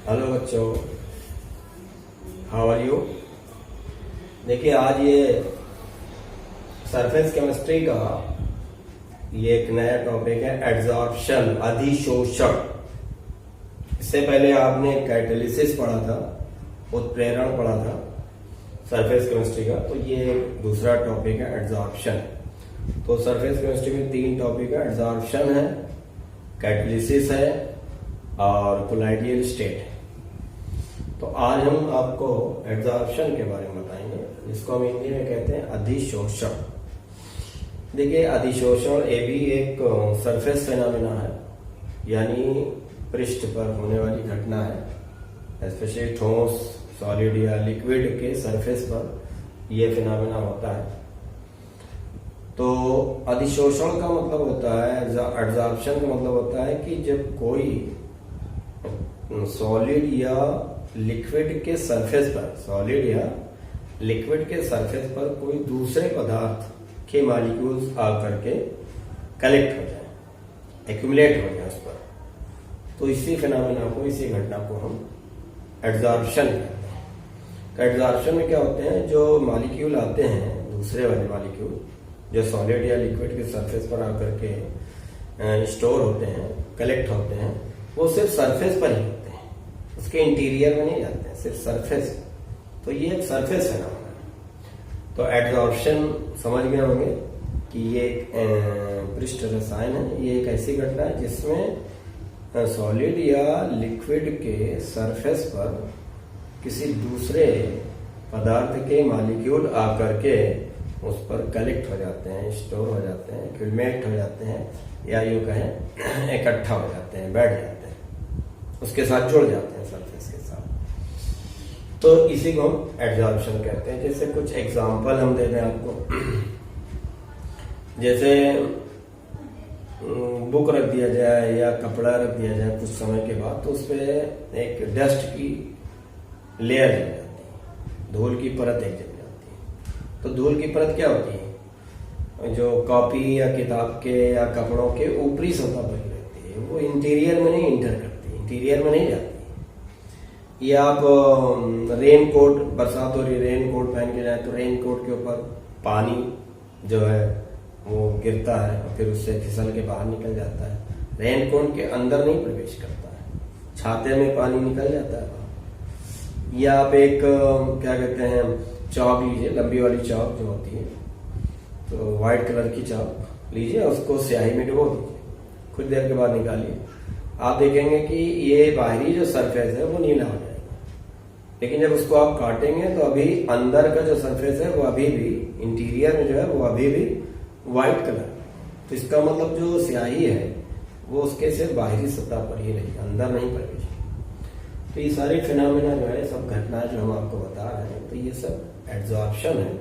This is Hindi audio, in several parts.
हेलो बच्चों, हाउ आर यू। देखिए, आज ये सरफेस केमिस्ट्री का ये एक नया टॉपिक है, एड्सॉर्प्शन, अधिशोषण। इससे पहले आपने कैटालिसिस पढ़ा था, उत्प्रेरण पढ़ा था सरफेस केमिस्ट्री का। तो ये एक दूसरा टॉपिक है, एड्सॉर्प्शन। तो सरफेस केमिस्ट्री में 3 टॉपिक है, एड्सॉर्प्शन है, कैटालिसिस है और कोलाइडियल स्टेट है। तो आज हम आपको एड्सॉर्प्शन के बारे में बताएंगे, जिसको हम हिंदी में कहते हैं अधिशोषण। देखिए, अधिशोषण ये भी एक सरफेस फेनोमेना है, यानी पृष्ठ पर होने वाली घटना है। स्पेशली ठोस, सॉलिड या लिक्विड के सरफेस पर यह फेनोमेना होता है। तो अधिशोषण का मतलब होता है, एड्सॉर्प्शन का मतलब होता है कि जब कोई सॉलिड या लिक्विड के सरफेस पर, सॉलिड या लिक्विड के सरफेस पर कोई दूसरे पदार्थ के मॉलिक्यूल्स आकर के कलेक्ट हो जाए, एक्यूमुलेट हो जाए उस पर, तो इसी फिनोमेना को, इसी घटना को हम एड्सॉर्प्शन कहते हैं। तो एड्सॉर्प्शन में क्या होते हैं, जो मॉलिक्यूल आते हैं, दूसरे वाले मॉलिक्यूल जो सॉलिड या लिक्विड के सरफेस पर आकर के स्टोर होते हैं, कलेक्ट होते हैं, वो सिर्फ सरफेस पर ही होते हैं, उसके इंटीरियर में नहीं जाते हैं, सिर्फ सरफेस। तो ये एक सरफेस फेनोमेना है। तो एड्सॉर्प्शन समझ गए होंगे कि ये पृष्ठ रसायन है। ये एक ऐसी घटना है जिसमें सॉलिड या लिक्विड के सरफेस पर किसी दूसरे पदार्थ के मॉलिक्यूल आकर के उस पर कलेक्ट हो जाते हैं, स्टोर हो जाते हैं, एक्यूमुलेट हो जाते हैं, या यूं कहें इकट्ठा हो जाते हैं, बैठ जाते हैं, उसके साथ जुड़ जाते हैं सरफेस के साथ। तो इसी को हम एड्सॉर्प्शन कहते हैं। जैसे कुछ एग्जांपल हम दे दें आपको, जैसे बुक रख दिया जाए या कपड़ा रख दिया जाए कुछ समय के बाद, तो उस पर एक डस्ट की लेयर जम जाती है, धूल की परत एक जम जाती है। तो धूल की परत क्या होती है, जो कॉपी या किताब के या कपड़ों के ऊपरी सतह पर रहती है, वो इंटीरियर में नहीं इंटर करती, इंटीरियर में नहीं जाती। या आप रेन कोट, बरसात हो रही, रेन कोट पहन के जाए तो रेन कोट के ऊपर पानी जो है वो गिरता है और फिर उससे फिसल के बाहर निकल जाता है, रेन कोट के अंदर नहीं प्रवेश करता है, छाते में पानी निकल जाता है। या आप एक क्या कहते हैं, चौक लीजिए, लंबी वाली चौक जो होती है, तो व्हाइट कलर की चौक लीजिए, उसको स्याही में डुबो दीजिए, कुछ देर के बाद निकालिए, आप देखेंगे कि ये बाहरी जो सरफेस है वो नीला हो जाएगा। लेकिन जब उसको आप काटेंगे तो अभी अंदर का जो सरफेस है वो अभी भी, इंटीरियर में जो है वो अभी भी व्हाइट कलर। तो इसका मतलब जो स्याही है वो उसके सिर्फ बाहरी सतह पर ही रही, अंदर नहीं प्रवेश। तो ये सारे फिनोमेना जो है, सब घटनाएं जो हम आपको बता रहे हैं, तो ये सब एड्सॉर्प्शन है,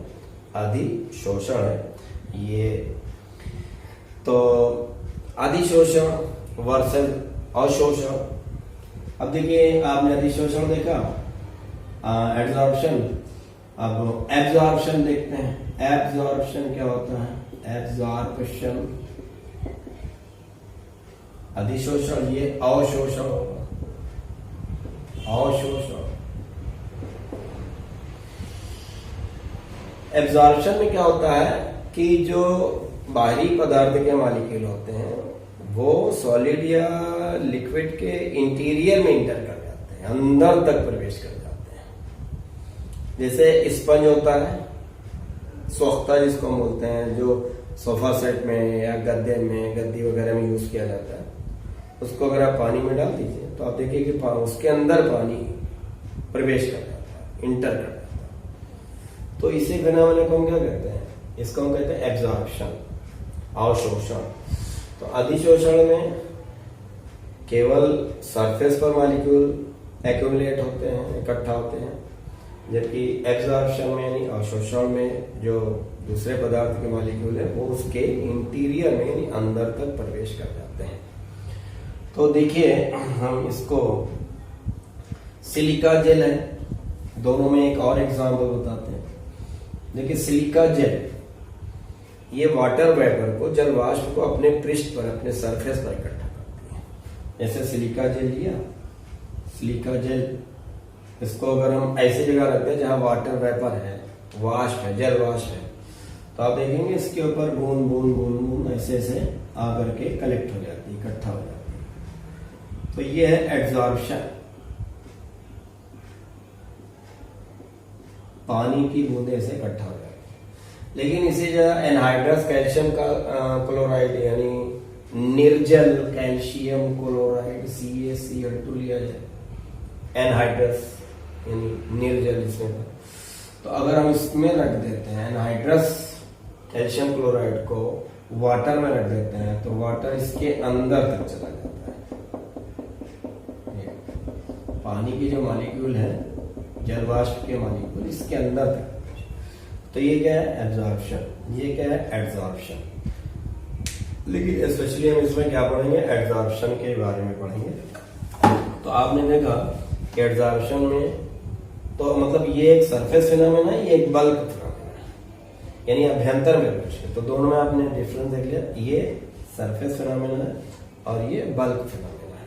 अधिशोषण है ये। तो अधिशोषण वर्सेस अवशोषण। अब देखिए, आपने अधिशोषण देखा, एड्सॉर्प्शन। अब एब्सॉर्प्शन देखते हैं। एब्सॉर्प्शन क्या होता है, एब्सॉर्प्शन, अधिशोषण, ये अवशोषण होगा, अवशोषण। एब्सॉर्प्शन में क्या होता है कि जो बाहरी पदार्थ के मॉलिक्यूल होते हैं वो सॉलिड या लिक्विड के इंटीरियर में इंटर कर जाते हैं, अंदर तक प्रवेश कर जाते हैं। जैसे स्पंज होता है, सोख्ता जिसको हम बोलते हैं, जो सोफा सेट में या गद्दे में, गद्दी वगैरह में यूज किया जाता है, उसको अगर आप पानी में डाल दीजिए तो आप देखिए कि उसके अंदर पानी प्रवेश कर जाता है, इंटर कर जाता है। तो इसी फिनोमेना को हम क्या कहते हैं, इसको हम कहते हैं एब्सॉर्प्शन, अवशोषण। तो अधिशोषण में केवल सरफेस पर मॉलिक्यूल एक्यूमुलेट होते हैं, इकट्ठा होते हैं, जबकि एब्सॉर्प्शन में यानी अवशोषण में जो दूसरे पदार्थ के मॉलिक्यूल है वो उसके इंटीरियर में यानी अंदर तक प्रवेश कर जाते हैं। तो देखिए, हम इसको सिलिका जेल है, दोनों में एक और एग्जाम्पल बताते हैं। देखिए, सिलिका जेल ये वाटर वेपर को, जल वाष्प को अपने पृष्ठ पर, अपने सरफेस पर इकट्ठा करती है। जैसे सिलिका जेल लिया, सिलिका जेल, इसको अगर हम ऐसी जगह रखते हैं जहां वाटर वेपर है, वाष्प है, जल वाष्प है, तो आप देखेंगे इसके ऊपर बूंद बूंद बूंद बूंद ऐसे ऐसे आकर के कलेक्ट हो जाती है, इकट्ठा हो जाती है। तो ये है एड्सॉर्प्शन, पानी की बूंदे से इकट्ठा हो जाती है। लेकिन इसी जगह एनहाइड्रस कैल्शियम का क्लोराइड यानी निर्जल कैल्शियम क्लोराइड CaCl2 लिया जाए, एनहाइड्रस यानी निर्जल इसमें, तो अगर हम इसमें रख देते हैं एनहाइड्रस कैल्शियम क्लोराइड को वाटर में रख देते हैं तो वाटर इसके अंदर तक चला जाता है। पानी के जो मॉलिक्यूल है, जल वाष्प के मॉलिक्यूल इसके अंदर तक, तो ये क्या है एब्जॉर्प्शन, ये क्या है एड्सॉर्प्शन। लेकिन स्पेशली हम इसमें क्या पढ़ेंगे, एड्सॉर्प्शन के बारे में पढ़ेंगे। तो आपने देखा कि एड्सॉर्प्शन में तो मतलब ये एक सरफेस फिनोमेना है, ये एक बल्क फिनोमेना है, यानी अभ्यंतर में कुछ है। तो दोनों में आपने डिफरेंस देख लिया, ये सरफेस फिनोमेना है और ये बल्क फिनोमेना है।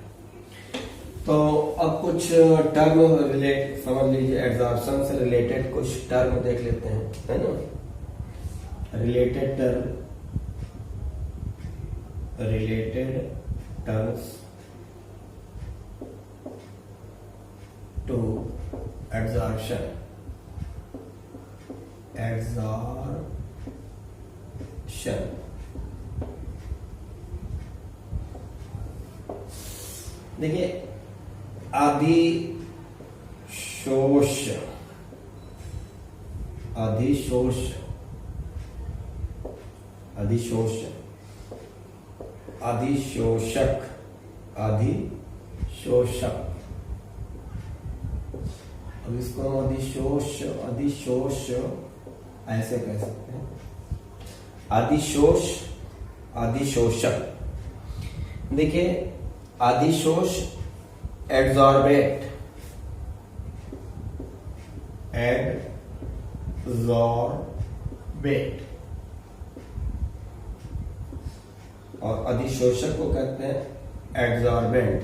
तो अब कुछ टर्म रिलेट समझ लीजिए, एड्सॉर्प्शन से रिलेटेड कुछ टर्म देख लेते हैं, है ना। रिलेटेड टर्म्स टू एड्सॉर्प्शन, देखिए अधिशोषक, अब इसको हम अधिशोष ऐसे कह सकते हैं, अधिशोषक। देखिए अधिशोष एड्सॉर्बेट और अधिशोषक को कहते हैं एड्सॉर्बेंट।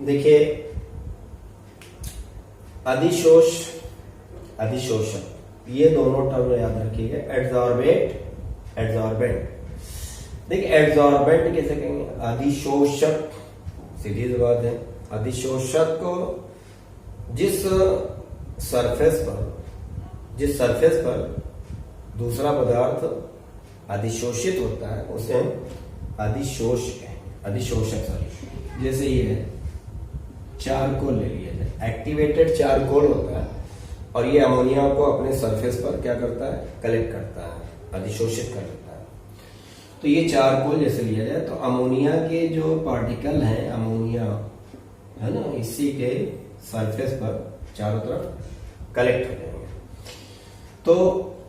देखिए अधिशोषक, ये दोनों टर्म याद रखिएगा, एड्सॉर्बेंट। देखिए एड्सॉर्बेंट कैसे कहेंगे, अधिशोषक, सीधी सी बात है। अधिशोषक को जिस सरफेस पर दूसरा पदार्थ अधिशोषित होता है उसे हम अधिशोषक सॉरी। जैसे ये है चारकोल ले लिया जाए, एक्टिवेटेड चारकोल होता है और ये अमोनिया को अपने सरफेस पर क्या करता है, कलेक्ट करता है, अधिशोषित कर लेता है। तो ये चारकोल जैसे लिया जाए तो अमोनिया के जो पार्टिकल हैं, अमोनिया है ना, इसी के सरफेस पर चारों तरफ कलेक्ट हो जाएंगे। तो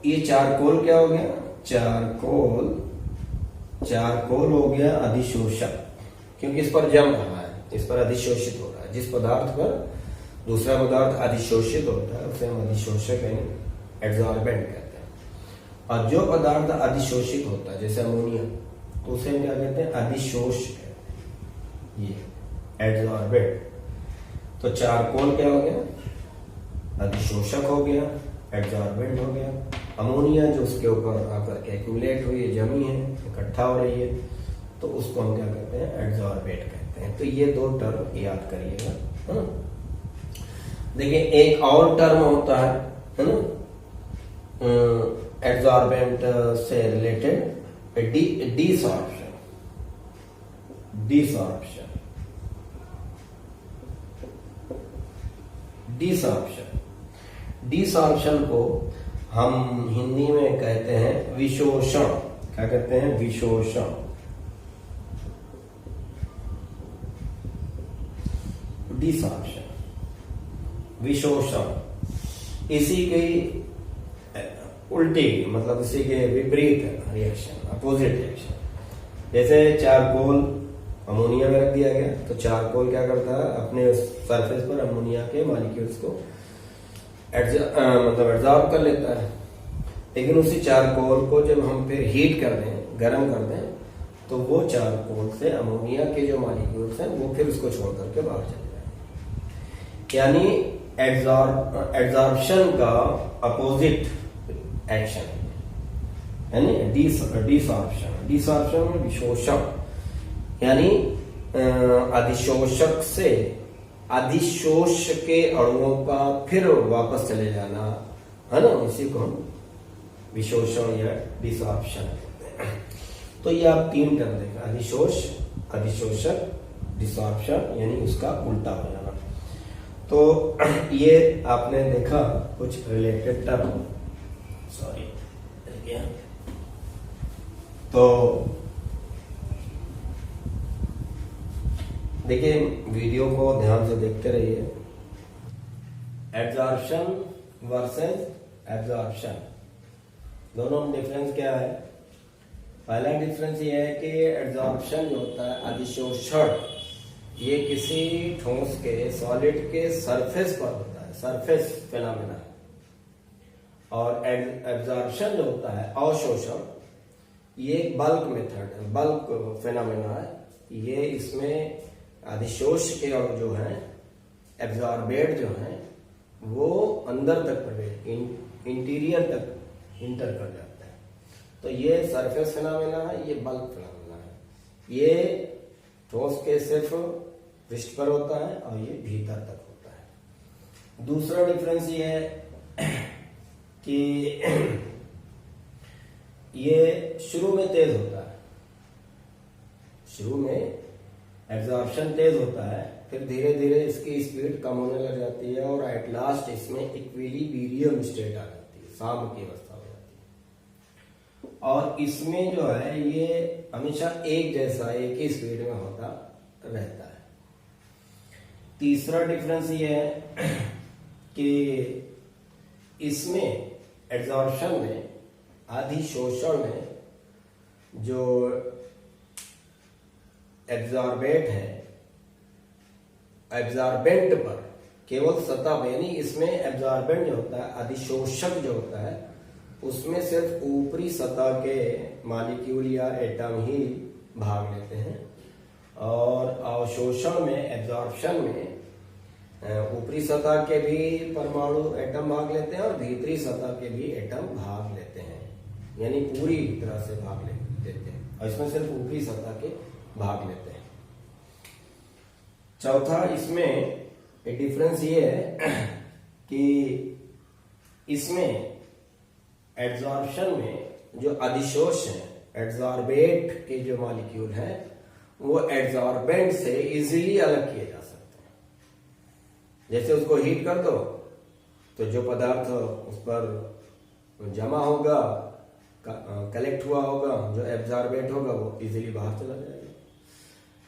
ये चारकोल क्या हो गया, चारकोल हो गया अधिशोषक, क्योंकि इस पर जम रहा है, इस पर अधिशोषित हो रहा है। जिस पदार्थ पर दूसरा पदार्थ अधिशोषित होता है उसे हम अधिशोषक यानी एड्सॉर्बेंट कहते हैं। और जो पदार्थ अधिशोषित होता है जैसे अमोनिया, तो उसे हम क्या कहते हैं, अधिशोष कहते हैं, ये एड्सॉर्बेंट। तो चारकोल क्या हो गया, अधिशोषक हो गया, एड्सॉर्बेंट हो गया। अमोनिया जो उसके ऊपर आकर के एक्यूमुलेट हुई है, जमी है, इकट्ठा हो रही है, तो उसको हम क्या कहते हैं, एड्सॉर्बेट कहते हैं। तो ये दो टर्म याद करिएगा। देखिए एक और टर्म होता है ना एड्सॉर्बेंट से रिलेटेड, डिसॉर्प्शन को हम हिंदी में कहते हैं विशोषण। क्या कहते हैं, विशोषण। डिसॉर्प्शन, विशोषण, इसी के उल्टी मतलब इसी के विपरीत रिएक्शन, अपोजिट रिएक्शन। जैसे चारकोल अमोनिया में रख दिया गया तो चारकोल क्या करता है, अपने सरफेस पर अमोनिया के मॉलिक्यूल्स को मतलब एब्जॉर्ब कर लेता है। लेकिन उसी चारकोल को जब हम फिर हीट कर दें, गर्म कर दें, तो वो चारकोल से अमोनिया के जो मॉलिक्यूल्स हैं वो फिर उसको छोड़ करके बाहर चले जाएंगे। यानी एब्जॉर्प्शन का अपोजिट एक्शन यानी डिसॉर्प्शन। डिसॉर्प्शन में विशोषण, यानी अधिशोषक से अधिशोष के अणुओं का फिर वापस चले जाना, है ना, इसी को हम विशोषण या डिसॉर्प्शन कहते हैं। तो ये आप 3 टर्म देखा, अधिशोष, अधिशोषक, डिसॉर्प्शन, यानी उसका उल्टा हो जाना। तो ये आपने देखा कुछ रिलेटेड टर्म, सॉरी, तो देखिए वीडियो को ध्यान से देखते रहिए। एब्जॉर्प्शन वर्सेस एब्जॉर्प्शन, दोनों में डिफरेंस क्या है? पहला डिफरेंस ये है कि एब्जॉर्प्शन जो होता है, अधिशोषण, ये किसी ठोस के, सॉलिड के सरफेस पर होता है, सरफेस फिनोमेना। और एब्जॉर्प्शन जो होता है, अवशोषण, ये एक बल्क मेथड है, बल्क फिनोमेना है। ये इसमें अधिशोष के अणु जो हैं, एब्जॉर्बेट जो हैं, वो अंदर तक प्रवेश, इंटीरियर तक इंटर कर जाता है। तो ये सरफेस फिनोमेना है, ये बल्क फिनोमेना है। ये ठोस के सिर्फ पृष्ठ पर होता है और ये भीतर तक होता है। दूसरा डिफरेंस ये है कि ये शुरू में तेज होता है, शुरू में एब्जॉर्प्शन तेज होता है, फिर धीरे धीरे इसकी स्पीड कम होने लग जाती है और एट लास्ट इसमें इक्विलिब्रियम स्टेट आ जाती है, साम्य की अवस्था हो जाती है। और इसमें जो है ये हमेशा एक जैसा, एक ही स्पीड में होता रहता है। तीसरा डिफरेंस ये है कि इसमें एब्जॉर्प्शन में, अधिशोषण में, जो एब्जॉर्बेट है, एब्जॉर्बेंट पर केवल सतह, यानी इसमें एब्जॉर्बेंट जो होता है, अधिशोषक जो होता है, उसमें सिर्फ ऊपरी सतह के मॉलिक्यूल या एटम ही भाग लेते हैं। और अवशोषण में, एब्जॉर्प्शन में, ऊपरी सतह के भी परमाणु एटम भाग लेते हैं और भीतरी सतह के भी एटम भाग लेते हैं, यानी पूरी तरह से भाग लेते हैं। और इसमें सिर्फ ऊपरी सतह के भाग लेते हैं। चौथा इसमें एक डिफरेंस ये है कि इसमें एब्जॉर्प्शन में जो अधिशोष है, एब्जॉर्बेट के जो मॉलिक्यूल है, वो एब्जॉर्बेंट से इजीली अलग किए जा सकते हैं। जैसे उसको हीट कर दो तो जो पदार्थ उस पर जमा होगा, कलेक्ट हुआ होगा, जो एब्जॉर्बेट होगा, वो इजीली बाहर चला जाएगा।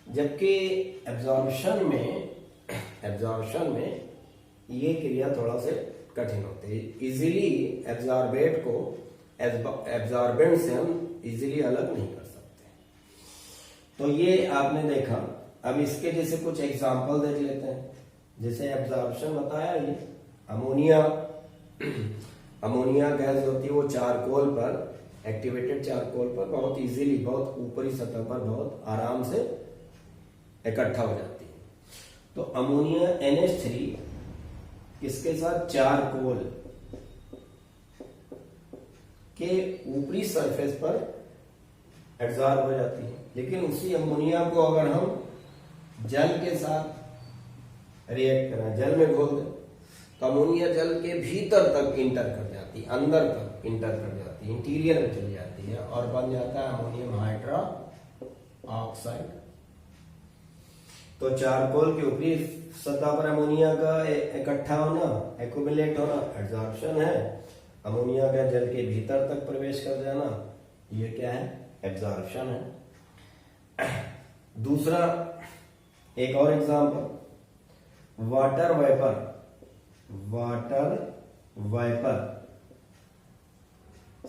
जबकि एब्जॉर्प्शन में ये क्रिया थोड़ा से कठिन होती है। इजीली एब्जॉर्बेट को एब्जॉर्बेंट से हम इजीली अलग नहीं कर सकते। तो ये आपने देखा। अब इसके जैसे कुछ एग्जांपल देख लेते हैं। जैसे एब्जॉर्प्शन बताया, ये अमोनिया गैस होती है, वो चारकोल पर, एक्टिवेटेड चारकोल पर बहुत इजीली, बहुत ऊपरी सतह पर बहुत आराम से इकट्ठा हो जाती है। तो अमोनिया NH3 किसके साथ, चारकोल के ऊपरी सरफेस पर एब्जॉर्ब हो जाती है। लेकिन उसी अमोनिया को अगर हम जल के साथ रिएक्ट करें, जल में घोल दें, तो अमोनिया जल के भीतर तक इंटर कर जाती है, अंदर तक इंटर कर जाती है, इंटीरियर में चली जाती है और बन जाता है अमोनियम हाइड्रा ऑक्साइड। तो चारकोल के ऊपरी सतह पर अमोनिया का इकट्ठा होना, एक्युमुलेट होना, एब्जॉर्प्शन है। अमोनिया का जल के भीतर तक प्रवेश कर जाना, ये क्या है, एब्जॉर्प्शन है। दूसरा एक और example, water vapour,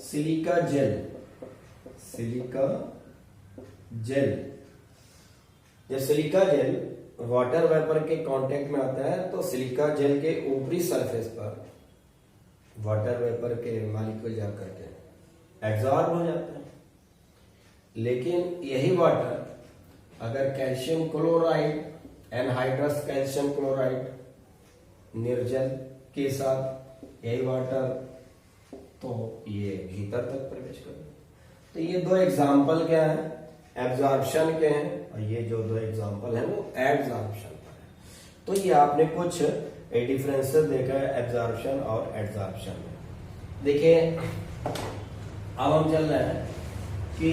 silica gel. जब सिलिका जेल वाटर वेपर के कांटेक्ट में आता है तो सिलिका जेल के ऊपरी सरफेस पर वाटर वेपर के मॉलिक्यूल जा करके एब्जॉर्ब हो जाते हैं। लेकिन यही वाटर अगर calcium chloride, anhydrous calcium chloride निर्जल के साथ यही वाटर, तो ये भीतर तक प्रवेश करेगा। तो ये दो एग्जाम्पल क्या है, एब्जॉर्प्शन के हैं, और ये जो दो एग्जाम्पल है वो एब्जॉर्प्शन का है। तो ये आपने कुछ डिफरेंसेस देखा है एब्जॉर्प्शन और एब्जॉर्प्शन में। देखिए अब हम चल रहे हैं कि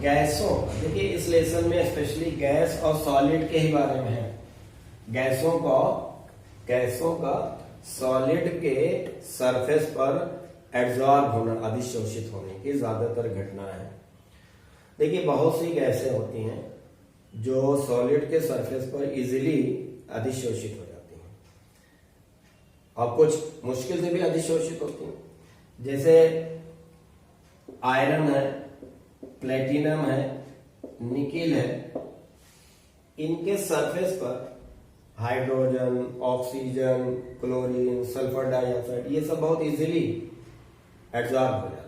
गैसों, देखिए इस लेसन में स्पेशली गैस और सॉलिड के ही बारे में है। गैसों का सॉलिड के सरफेस पर एब्जॉर्ब होना, अधिशोषित होने की ज्यादातर घटना है। देखिए बहुत सी गैसें होती हैं जो सॉलिड के सरफेस पर इजीली अधिशोषित हो जाती हैं और कुछ मुश्किल से भी अधिशोषित होती हैं। जैसे आयरन है, प्लेटिनम है, निकिल है, इनके सरफेस पर hydrogen, oxygen, chlorine, sulphur dioxide, ये सब बहुत इजीली एब्जॉर्ब हो जाती है।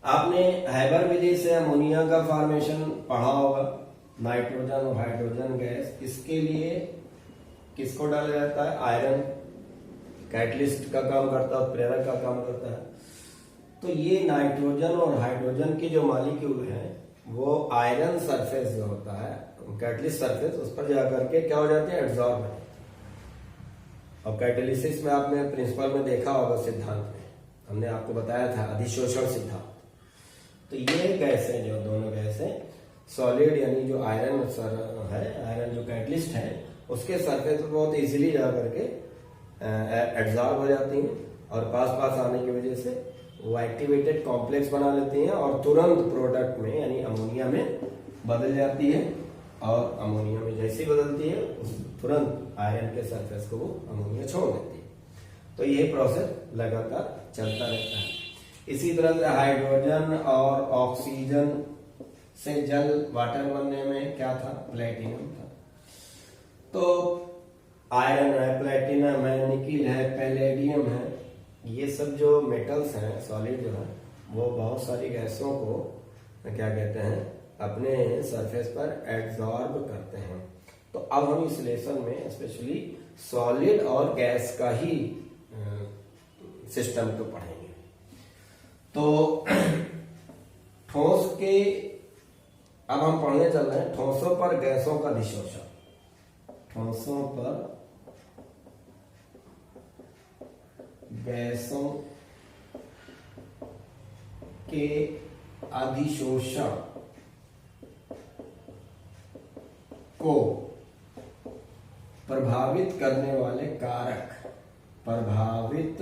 आपने हैबर विधि से अमोनिया का फॉर्मेशन पढ़ा होगा, नाइट्रोजन और हाइड्रोजन गैस। इसके लिए किसको डाला जाता है, आयरन कैटलिस्ट का काम करता है, प्रेरक का काम करता है। तो ये नाइट्रोजन और हाइड्रोजन के जो मॉलिक्यूल हैं वो आयरन सरफेस जो होता है, कैटलिस्ट सरफेस, उस पर जाकर के क्या हो जाते हैं, एब्जॉर्ब हो जाते हैं। और कैटेलिसिस में आपने प्रिंसिपल में देखा होगा, सिद्धांत में हमने आपको बताया था अधिशोषण सिद्धांत। तो ये गैसें, जो दोनों गैसें सॉलिड यानी जो आयरन है, आयरन जो कैटलिस्ट है, उसके सरफेस पर बहुत इजीली जा करके एब्जॉर्ब हो जाती हैं और पास आने की वजह से वो एक्टिवेटेड कॉम्प्लेक्स बना लेती हैं और तुरंत प्रोडक्ट में यानी अमोनिया में बदल जाती है। और अमोनिया में जैसे ही बदलती है तुरंत आयरन के सरफेस को वो अमोनिया छोड़ देती है। तो ये प्रोसेस लगातार चलता रहता है। इसी तरह से हाइड्रोजन और ऑक्सीजन से जल, वाटर बनने में क्या था, प्लेटिनम था। तो आयरन है, प्लेटिनम है, निकिल है, पैलेडियम है, ये सब जो मेटल्स हैं सॉलिड जो है, वो बहुत सारी गैसों को क्या कहते हैं, अपने सरफेस पर एब्जॉर्ब करते हैं। तो अब हम इस लेसन में स्पेशली सॉलिड और गैस का ही सिस्टम को पढ़ेंगे। तो ठोस के अब हम पढ़ने चल रहे हैं ठोसों पर गैसों का अधिशोषण। ठोसों पर गैसों के अधिशोषण को प्रभावित करने वाले कारक, प्रभावित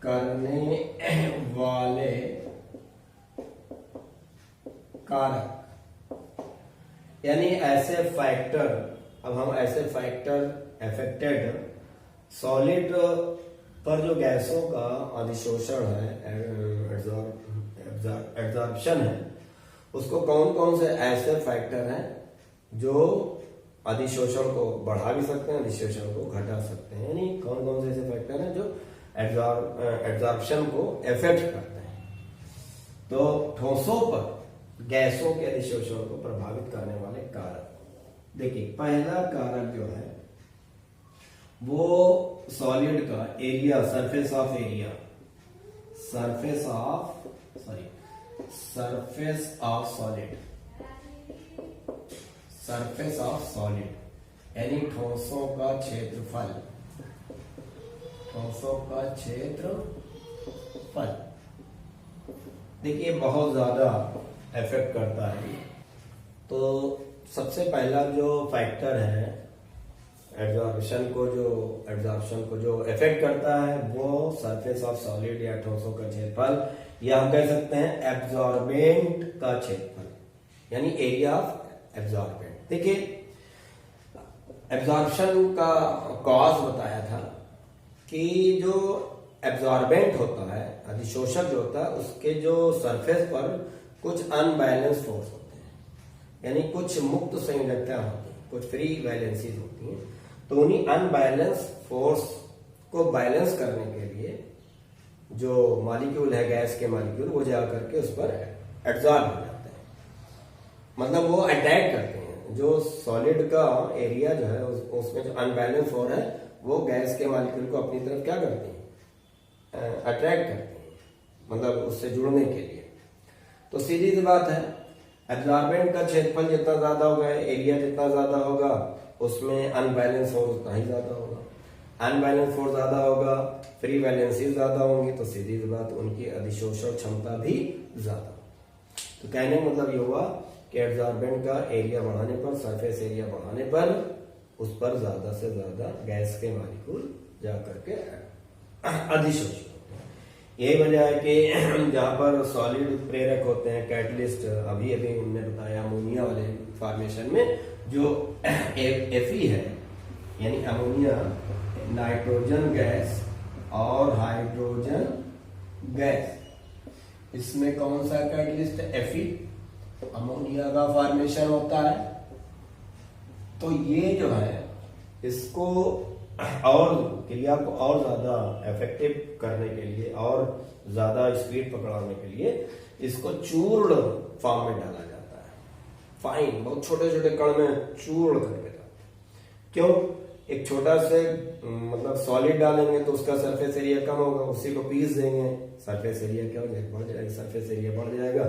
करने वाले कारक यानी ऐसे फैक्टर, अब हम ऐसे फैक्टर अफेक्टेड सॉलिड पर जो गैसों का अधिशोषण है, एब्जॉर्प्शन है, उसको कौन कौन से ऐसे फैक्टर हैं जो अधिशोषण को बढ़ा भी सकते हैं, अधिशोषण को घटा सकते हैं, यानी कौन कौन से ऐसे फैक्टर हैं जो एब्जॉर्प्शन को इफेक्ट करते हैं। तो ठोसों पर गैसों के अधिशोषण को प्रभावित करने वाले कारक, देखिए पहला कारक जो है वो सॉलिड का area, surface of area, surface of solid यानी ठोसों का क्षेत्रफल, ठोसों का क्षेत्रफल देखिए बहुत ज्यादा इफेक्ट करता है। तो सबसे पहला जो फैक्टर है एब्जॉर्प्शन को जो इफेक्ट करता है वो सरफेस ऑफ सॉलिड या ठोसों का क्षेत्रफल, या हम कह सकते हैं एब्जॉर्बेंट का क्षेत्रफल यानी एरिया ऑफ एब्जॉर्बेंट। देखिए एब्जॉर्प्शन का कॉज बताया था कि जो एब्जॉर्बेंट होता है, अधिशोषक जो होता है, उसके जो सरफेस पर कुछ अनबैलेंस फोर्स होते हैं, यानी कुछ मुक्त संयोजकता होती है, कुछ फ्री वैलेंसीज होती हैं। तो उन्हीं अनबैलेंस फोर्स को बैलेंस करने के लिए जो मॉलिक्यूल है, गैस के मॉलिक्यूल, वो जा करके उस पर एब्जॉर्ब हो जाते हैं, मतलब वो अटैक करते हैं। जो सॉलिड का एरिया जो है उसमें जो अनबैलेंस हो रहा है, वो गैस के मॉलिक्यूल को अपनी तरफ क्या करते हैं, अट्रैक्ट करते हैं, मतलब उससे जुड़ने के लिए। तो सीधी सी बात है, एब्जॉर्बेंट का क्षेत्रफल जितना ज्यादा होगा, एरिया जितना ज्यादा होगा, उसमें अनबैलेंस फोर्स उतना ही ज्यादा होगा। अनबैलेंस फोर्स ज्यादा होगा, फ्री वैलेंसी ज्यादा होंगी, तो सीधी सी बात उनकी अधिशोषण क्षमता भी ज्यादा। तो कहने का मतलब ये हुआ कि एब्जॉर्बेंट का एरिया बढ़ाने पर, सरफेस एरिया बढ़ाने पर, उस पर ज्यादा से ज्यादा गैस के मॉलिक्यूल जाकर के अधिशोषित होते हैं। यही वजह है कि जहां पर सॉलिड प्रेरक होते हैं, कैटलिस्ट, अभी अभी हमने बताया अमोनिया वाले फॉर्मेशन में जो Fe है, यानी अमोनिया, नाइट्रोजन गैस और हाइड्रोजन गैस, इसमें कौन सा कैटलिस्ट है, Fe, अमोनिया का फॉर्मेशन होता है। तो ये जो है इसको और क्रिया को और ज्यादा इफेक्टिव करने के लिए और ज्यादा स्पीड पकड़ाने के लिए इसको चूर्ण फॉर्म में डाला जाता है, फाइन, बहुत छोटे छोटे कण में चूर्ण करके डालते हैं। क्यों? एक छोटा से मतलब सॉलिड डालेंगे तो उसका सरफेस एरिया कम होगा, उसी को पीस देंगे, सरफेस एरिया क्या हो जाएगा, बढ़ जाएगा, सरफेस एरिया बढ़ जाएगा,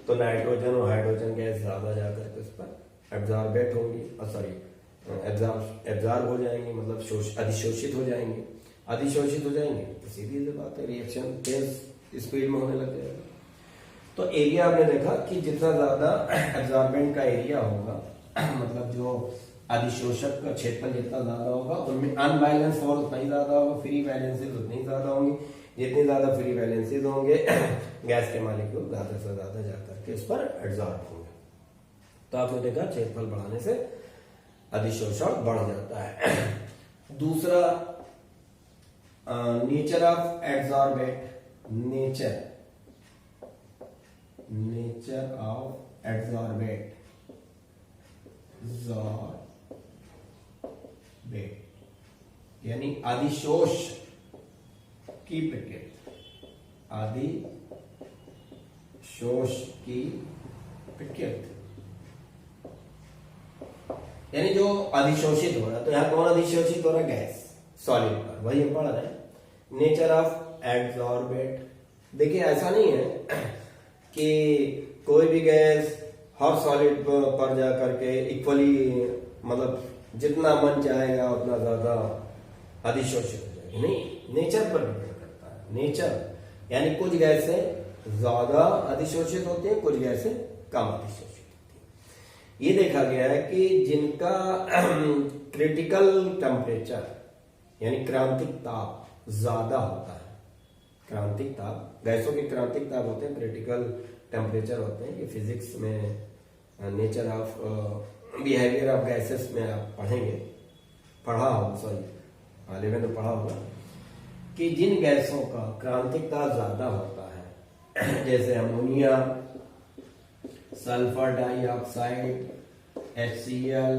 तो नाइट्रोजन और हाइड्रोजन गैस ज्यादा जाकर के उस पर एब्जॉर्बेट होंगी, सॉरी एब्जॉर्ब हो जाएंगे, मतलब अधिशोषित हो जाएंगे। अधिशोषित हो जाएंगे तो सीधी सी बात है, रिएक्शन तेज स्पीड में होने लग जाएगा। तो एरिया आपने देखा कि जितना ज्यादा एब्जॉर्बेंट का एरिया होगा, मतलब जो अधिशोषक का क्षेत्रफल जितना ज्यादा होगा, उनमें अनबैलेंस फोर्स उतना ही ज्यादा होगा, फ्री वैलेंसीज उतनी ही ज्यादा होंगी। जितनी ज्यादा फ्री वैलेंसीज होंगे, गैस के मॉलिक्यूल ज्यादा से ज्यादा जाकर के उस पर एब्जॉर्ब होंगे। तो आपने देखा क्षेत्रफल बढ़ाने से अधिशोषण बढ़ जाता है। दूसरा, nature of absorbent, nature of absorbent, यानी अधिशोष की प्रकृति, अधिशोष की प्रकृति, यानी जो अधिशोषित हो रहा है। तो यहां कौन अधिशोषित हो रहा है, गैस, सॉलिड पर, वही हम पढ़ रहे हैं। नेचर ऑफ एब्जॉर्बेट, देखिए ऐसा नहीं है कि कोई भी गैस हर सॉलिड पर जा करके इक्वली, मतलब जितना मन चाहेगा उतना ज्यादा अधिशोषित हो जाएगी, नहीं, नेचर पर डिपेंड करता है। नेचर यानी कुछ गैसें ज्यादा अधिशोषित होती है, कुछ गैसें कम अधिशोषित होती है। ये देखा गया है कि जिनका क्रिटिकल टेम्परेचर यानी क्रांतिक ताप ज्यादा होता है, क्रांतिक ताप, गैसों के क्रांतिक ताप होते हैं, क्रिटिकल टेम्परेचर होते हैं। ये फिजिक्स में nature of behaviour of gases में आप पढ़ा हो, सॉरी 11 में पढ़ा होगा कि जिन गैसों का क्रांतिक ताप ज्यादा होता है, जैसे ammonia, sulphur dioxide, HCl,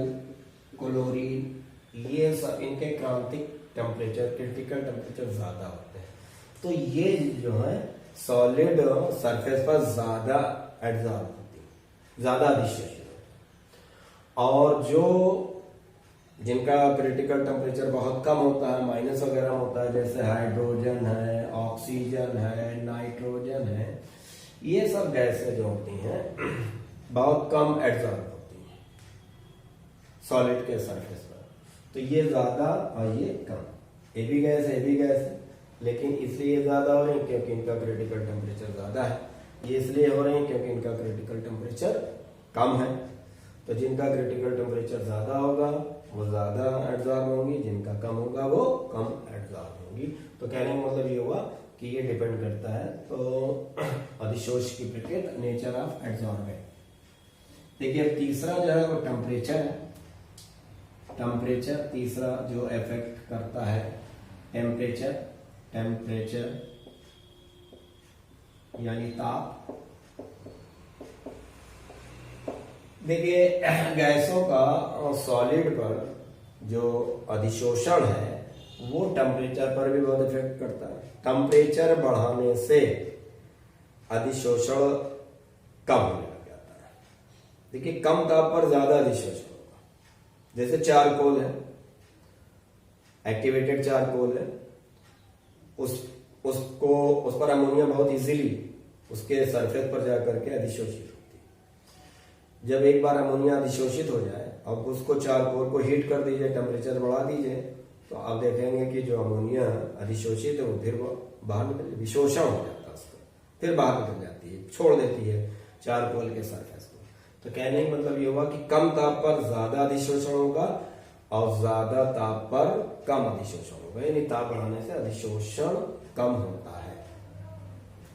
chlorine, ये सब इनके क्रांतिक टेम्परेचर, क्रिटिकल टेम्परेचर ज्यादा होते हैं। तो ये जो है सॉलिड सरफेस पर ज्यादा एब्जॉर्ब होती है, ज्यादा अधिशोषित होती है। और जो जिनका क्रिटिकल टेम्परेचर बहुत कम होता है, माइनस वगैरह होता है, जैसे हाइड्रोजन है, ऑक्सीजन है, नाइट्रोजन है, ये सब गैसें जो होती हैं बहुत कम एब्जॉर्ब होती हैं सॉलिड के सरफेस पर। तो ये ज्यादा और ये कम, ये भी गैस है, लेकिन इसलिए ज्यादा हो रही है क्योंकि इनका क्रिटिकल टेम्परेचर ज्यादा है। ये इसलिए हो रही है क्योंकि इनका क्रिटिकल टेम्परेचर कम है। तो जिनका क्रिटिकल टेम्परेचर ज्यादा होगा वो ज्यादा एब्जॉर्ब होंगी, जिनका कम होगा वो कम एब्जॉर्ब होंगी। तो कहने का मतलब ये हुआ कि ये डिपेंड करता है तो अधिशोष की प्रकृति, नेचर ऑफ एब्जॉर्बेंट। देखिए अब तीसरा जो है वो टेम्परेचर है। टेम्परेचर तीसरा जो इफेक्ट करता है, टेम्परेचर यानी ताप। देखिए गैसों का सॉलिड पर जो अधिशोषण है वो टेम्परेचर पर भी बहुत इफेक्ट करता है। टेम्परेचर बढ़ाने से अधिशोषण कम होने लग जाता है। देखिए कम ताप पर ज्यादा अधिशोषण होगा। जैसे चारकोल है, एक्टिवेटेड चारकोल है, उस पर अमोनिया बहुत इजीली उसके सरफेस पर जाकर के अधिशोषित होती है। जब एक बार अमोनिया अधिशोषित हो जाए, अब उसको चारकोल को हीट कर दीजिए, टेम्परेचर बढ़ा दीजिए, तो आप देखेंगे कि जो अमोनिया अधिशोषित है वो फिर वो बाहर निकल, विशोषण हो जाता है उसका, फिर बाहर निकल जाती है, छोड़ देती है चारकोल के सरफेस को। तो कहने का मतलब ये हुआ कि कम ताप पर ज्यादा अधिशोषण होगा और ज्यादा ताप पर कम अधिशोषण होगा, यानी ताप बढ़ाने से अधिशोषण कम होता है,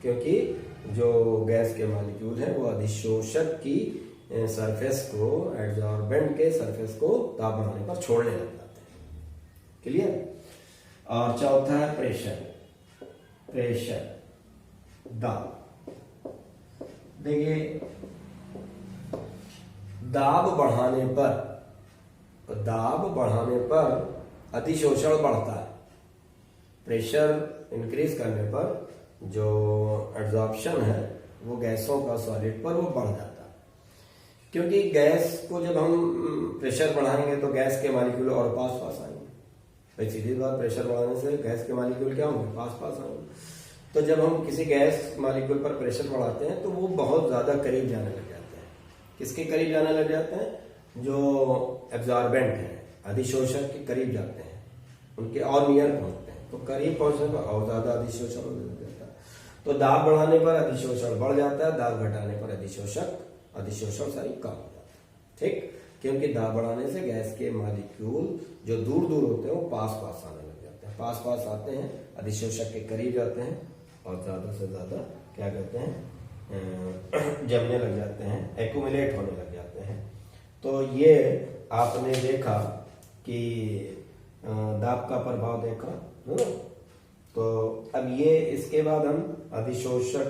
क्योंकि जो गैस के मॉलिक्यूल है वो अधिशोषक की सरफेस को, एड्सॉर्बेंट के सरफेस को ताप बढ़ाने पर छोड़ने लग जाते हैं। क्लियर। और चौथा है प्रेशर, दाब। देखिए दाब बढ़ाने पर अधिशोषण बढ़ता है। प्रेशर इंक्रीज करने पर जो एब्जॉर्प्शन है वो गैसों का सॉलिड पर वो बढ़ जाता है, क्योंकि गैस को जब हम प्रेशर बढ़ाएंगे तो गैस के मॉलिक्यूल और पास आएंगे। भाई सीधी बात, प्रेशर बढ़ाने से गैस के मॉलिक्यूल क्या होंगे, पास आएंगे। तो जब हम किसी गैस मॉलिक्यूल पर प्रेशर बढ़ाते हैं तो वो बहुत ज्यादा करीब जाने लग जाते हैं। किसके करीब जाने लग जाते हैं, जो एब्जॉर्बेंट है, अधिशोषक के करीब जाते हैं, उनके और नियर पहुंचते हैं। तो करीब पहुंचने पर और ज्यादा अधिशोषण हो जाता है। तो दाब बढ़ाने पर अधिशोषण बढ़ जाता है, दाब घटाने पर अधिशोषण कम हो जाता है। ठीक, क्योंकि दाब बढ़ाने से गैस के मॉलिक्यूल जो दूर होते हैं वो पास आने लग जाते हैं, पास आते हैं, अधिशोषक के करीब जाते हैं और ज्यादा से ज्यादा क्या कहते हैं, जमने लग जाते हैं, एक्यूमुलेट होने लग जाते हैं। तो ये आपने देखा कि दाब का प्रभाव देखा, है ना। तो अब ये इसके बाद हम अधिशोषण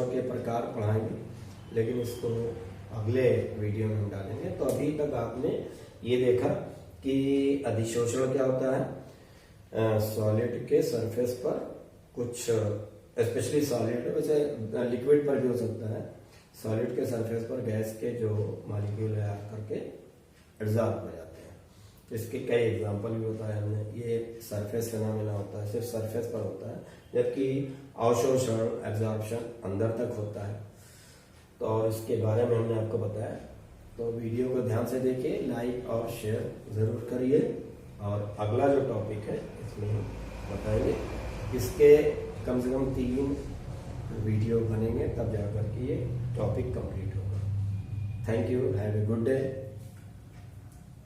के प्रकार पढ़ाएंगे, लेकिन इसको अगले वीडियो में हम डालेंगे। तो अभी तक आपने ये देखा कि अधिशोषण क्या होता है। सॉलिड के सरफेस पर कुछ, स्पेशली सॉलिड, वैसे लिक्विड पर भी हो सकता है, सॉलिड के सरफेस पर गैस के जो मॉलिक्यूल है आकर के एब्जॉर्ब हो जाते हैं। तो इसके कई एग्जांपल भी होता है। हमने ये सरफेस फिनोमेना होता है, सिर्फ सरफेस पर होता है, जबकि अवशोषण, एब्जॉर्प्शन अंदर तक होता है। तो और इसके बारे में हमने आपको बताया। तो वीडियो को ध्यान से देखिए, लाइक और शेयर जरूर करिए। और अगला जो टॉपिक है इसमें हम बताएंगे, इसके कम से कम 3 वीडियो बनेंगे, तब जाकर के ये टॉपिक कंप्लीट होगा। Thank you, have a good day.